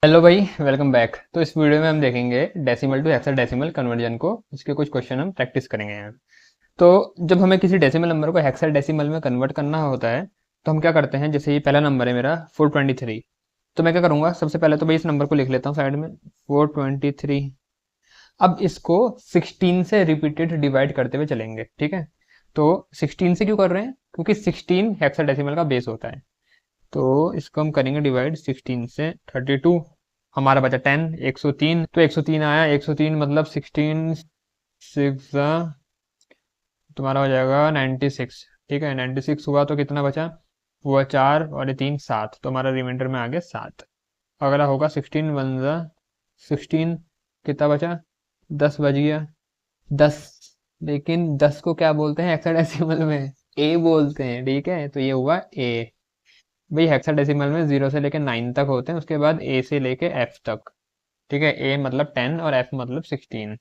Hello भाई, welcome back. तो इस वीडियो में हम देखेंगे डेसिमल टू हेक्साडेसिमल कन्वर्जन को। इसके कुछ क्वेश्चन हम प्रैक्टिस करेंगे यहाँ। तो जब हमें किसी डेसिमल नंबर को हेक्साडेसिमल में कन्वर्ट करना होता है तो हम क्या करते हैं। जैसे ये पहला नंबर है मेरा 423, तो मैं क्या करूँगा, सबसे पहले तो भाई इस नंबर को लिख लेता हूँ साइड में 423। अब इसको 16 से रिपीटेड डिवाइड करते हुए चलेंगे, ठीक है। तो 16 से क्यों कर रहे हैं, क्योंकि 16 हेक्साडेसिमल का बेस होता है। तो इसको हम करेंगे डिवाइड 16 से। 32 हमारा बचा 10, 103। तो 103 आया, 103 मतलब 16 सिक्स तुम्हारा हो जाएगा 96। ठीक है, 96 हुआ तो कितना बचा, हुआ 4 और ये 3 7, तो हमारा रिमाइंडर में आ गया 7। अगला होगा 16 वन ज़ा 16, कितना बचा, 10 बच गया। 10, लेकिन 10 को क्या बोलते हैं हेक्साडेसिमल में, ए बोलते हैं, ठीक है। तो ये हुआ ए। भाई हेक्साडेसिमल में 0 से लेके 9 तक होते हैं, उसके बाद ए से लेके एफ तक। ठीक है, ए मतलब 10 और एफ मतलब 16।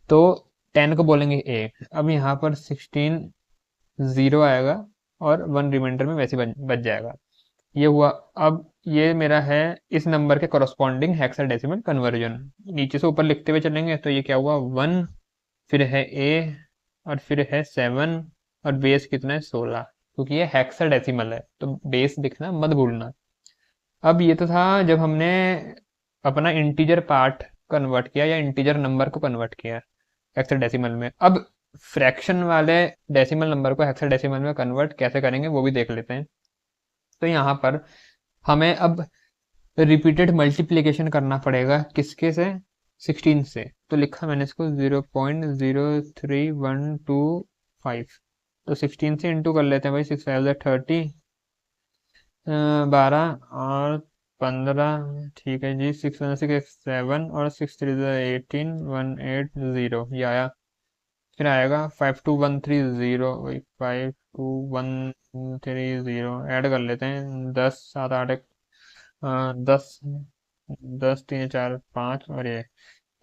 तो 10 को बोलेंगे ए। अब यहाँ पर 16 जीरो आएगा और वन रिमाइंडर में वैसे बच जाएगा। ये हुआ। अब ये मेरा है इस नंबर के करस्पॉन्डिंग हेक्साडेसिमल कन्वर्जन। नीचे से ऊपर लिखते हुए चलेंगे तो ये क्या हुआ, 1, फिर है ए, और फिर है 7, और बेस कितना है, 16। क्योंकि ये हेक्साडेसिमल है तो बेस लिखना मत भूलना। अब ये तो था जब हमने अपना इंटीजर पार्ट कन्वर्ट किया या इंटीजर नंबर को कन्वर्ट किया हेक्साडेसिमल में। अब फ्रैक्शन वाले डेसिमल नंबर को हेक्साडेसिमल में कन्वर्ट कैसे करेंगे वो भी देख लेते हैं। तो यहाँ पर हमें अब रिपीटेड मल्टीप्लिकेशन करना पड़ेगा, किसके से, 16 से। तो लिखा मैंने इसको 0.03125। तो 16 से इंटू कर लेते हैं भाई, 6 5 30, 12 और 15। ठीक है जी, 6 1 6 7 और 6 3 18 180 ये आया। फिर आएगा 52130, वही 52130 ऐड कर लेते हैं। 10 7 8 10, 10 3 4 5, और ये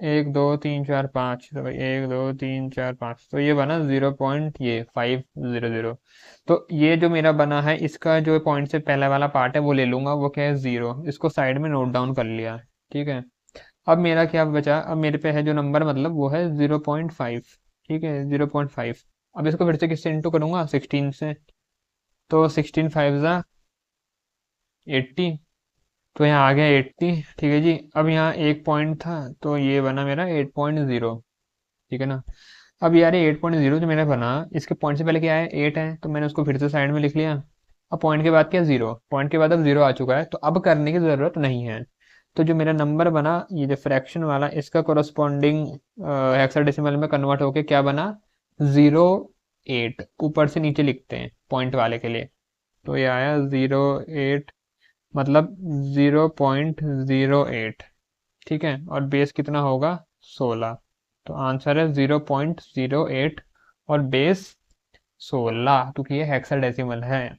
1 2 3 4 5। तो भाई 1 2 3 4 5, तो ये बना 0.500। तो ये जो मेरा बना है, इसका जो पॉइंट से पहले वाला पार्ट है वो ले लूंगा, वो क्या है, 0। इसको साइड में नोट डाउन कर लिया, ठीक है। अब मेरा क्या बचा, अब मेरे पे है जो नंबर, मतलब वो है 0.5। ठीक है, 0.5। अब इसको फिर से किससे इंटू करूंगा, 16 से। तो 16 5 ज़ा 80, तो यहाँ आ गया 80। ठीक है जी। अब यहाँ एक पॉइंट था तो ये बना मेरा 8.0। ठीक है ना। अब यार ये 8.0 जो मेरा बना, इसके पॉइंट से पहले क्या है, 8 है, तो मैंने उसको फिर से साइड में लिख लिया। अब पॉइंट के बाद क्या, 0। पॉइंट के बाद अब 0 आ चुका है, तो अब करने की ज़रूरत नहीं है। तो जो मेरा नंबर बना, ये जो फ्रैक्शन वाला, इसका कोरस्पॉन्डिंग हेक्साडेसिमल में कन्वर्ट होके क्या बना, 0.8। ऊपर से नीचे लिखते हैं पॉइंट वाले के लिए। तो ये आया 0.8, मतलब 0.08। ठीक है, और बेस कितना होगा, 16। तो आंसर है 0.08 और बेस 16, क्योंकि ये हेक्साडेसिमल है।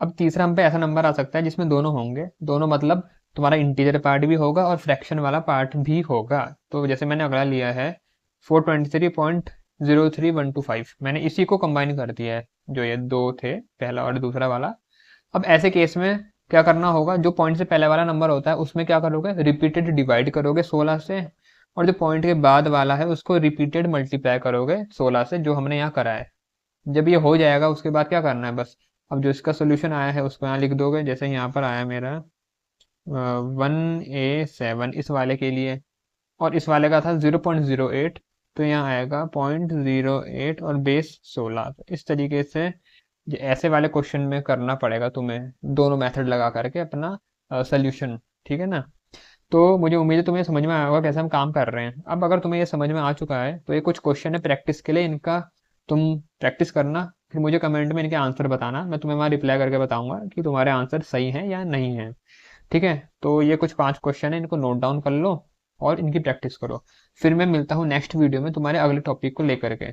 अब तीसरा हम पे ऐसा नंबर आ सकता है जिसमें दोनों होंगे, दोनों मतलब तुम्हारा इंटीजर पार्ट भी होगा और फ्रैक्शन वाला पार्ट भी होगा। तो जैसे मैंने अगला लिया है 423.03125, मैंने इसी को कंबाइन कर दिया है, जो ये दो थे, पहला और दूसरा वाला। अब ऐसे केस में क्या करना होगा, जो पॉइंट से पहले वाला नंबर होता है उसमें क्या करोगे, रिपीटेड डिवाइड करोगे 16 से, और जो पॉइंट के बाद वाला है उसको रिपीटेड मल्टीप्लाई करोगे 16 से, जो हमने यहाँ करा है। जब ये हो जाएगा उसके बाद क्या करना है, बस अब जो इसका सोल्यूशन आया है उसको यहाँ लिख दोगे। जैसे यहाँ पर आया मेरा 1A7 इस वाले के लिए, और इस वाले का था 0.08, तो यहाँ आएगा 0.08 और बेस 16। तो इस तरीके से ये ऐसे वाले क्वेश्चन में करना पड़ेगा तुम्हें, दोनों मेथड लगा करके अपना सोल्यूशन। ठीक है ना। तो मुझे उम्मीद है तुम्हें समझ में आया होगा कैसे हम काम कर रहे हैं। अब अगर तुम्हें ये समझ में आ चुका है तो ये कुछ क्वेश्चन है प्रैक्टिस के लिए, इनका तुम प्रैक्टिस करना, फिर मुझे कमेंट में इनके आंसर बताना, मैं तुम्हें वहाँ रिप्लाई करके बताऊंगा कि तुम्हारे आंसर सही हैं या नहीं है। ठीक है, तो ये कुछ 5 क्वेश्चन है, इनको नोट डाउन कर लो और इनकी प्रैक्टिस करो। फिर मैं मिलता हूँ नेक्स्ट वीडियो में तुम्हारे अगले टॉपिक को लेकर के।